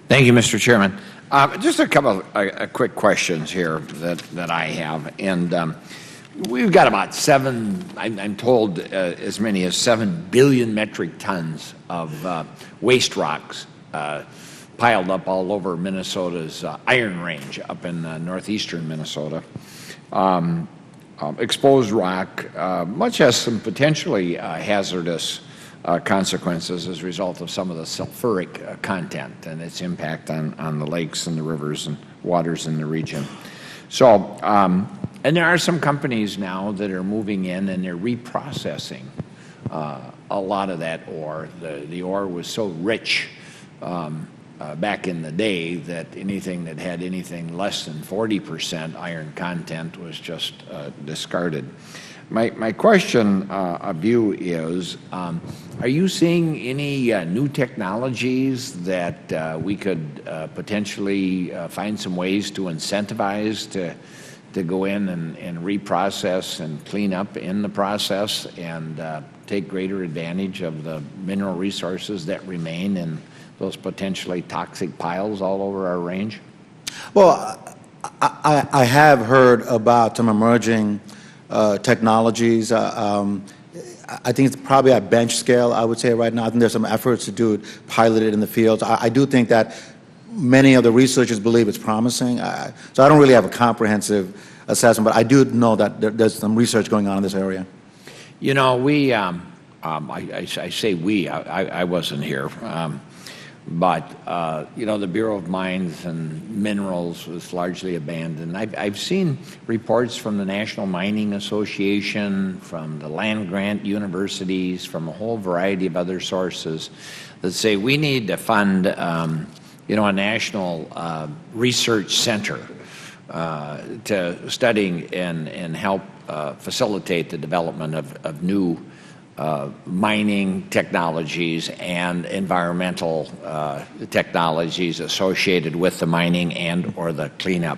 Thank you, Mr. Chairman. Just a couple of quick questions here that I have. And we've got about I'm told as many as 7 billion metric tons of waste rocks piled up all over Minnesota's Iron Range up in northeastern Minnesota. Exposed rock, much has some potentially hazardous consequences as a result of some of the sulfuric content and its impact on the lakes and the rivers and waters in the region. So, and there are some companies now that are moving in and they're reprocessing a lot of that ore. The ore was so rich back in the day that anything that had anything less than 40% iron content was just discarded. My question of you is, are you seeing any new technologies that we could potentially find some ways to incentivize to go in and reprocess and clean up in the process and take greater advantage of the mineral resources that remain in those potentially toxic piles all over our range? Well, I have heard about some emerging technologies. I think it's probably at bench scale, I would say right now. I think there's some efforts to do it, pilot it in the fields. I do think that many of the researchers believe it's promising. So I don't really have a comprehensive assessment, but I do know that there's some research going on in this area. You know, I say we, I wasn't here. But, you know, the Bureau of Mines and Minerals was largely abandoned. I've seen reports from the National Mining Association, from the land-grant universities, from a whole variety of other sources that say we need to fund, you know, a national research center to studying and help facilitate the development of new mining technologies and environmental technologies associated with the mining and or the cleanup.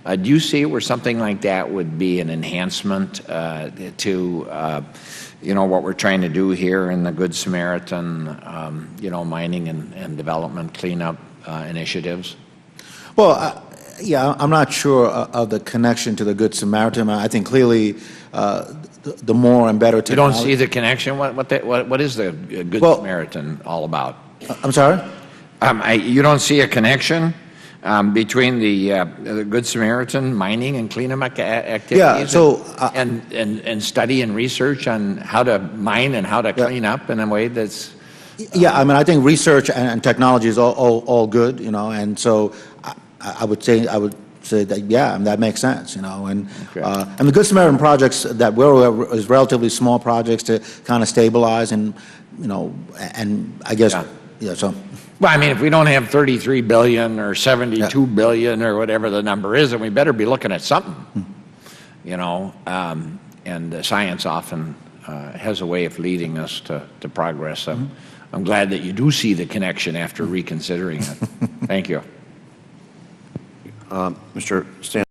Do you see where something like that would be an enhancement to you know, what we're trying to do here in the Good Samaritan, you know, mining and development cleanup initiatives? Well, yeah, I'm not sure of the connection to the Good Samaritan. I think clearly the more and better technology. You don't see the connection? What is the Good Samaritan all about? I'm sorry? You don't see a connection between the Good Samaritan mining and cleanup activities? Yeah, so and study and research on how to mine and how to clean up in a way that's... Yeah, I mean, I think research and technology is all good, you know, and so I would say that, yeah, that makes sense, you know, and the Good Samaritan projects that we're is relatively small projects to kind of stabilize and, you know, and I guess, yeah, so. Well, I mean, if we don't have 33 billion or 72 billion or whatever the number is, then we better be looking at something, you know, and science often has a way of leading us to progress. I'm glad that you do see the connection after reconsidering it. Thank you. Mr. Stan.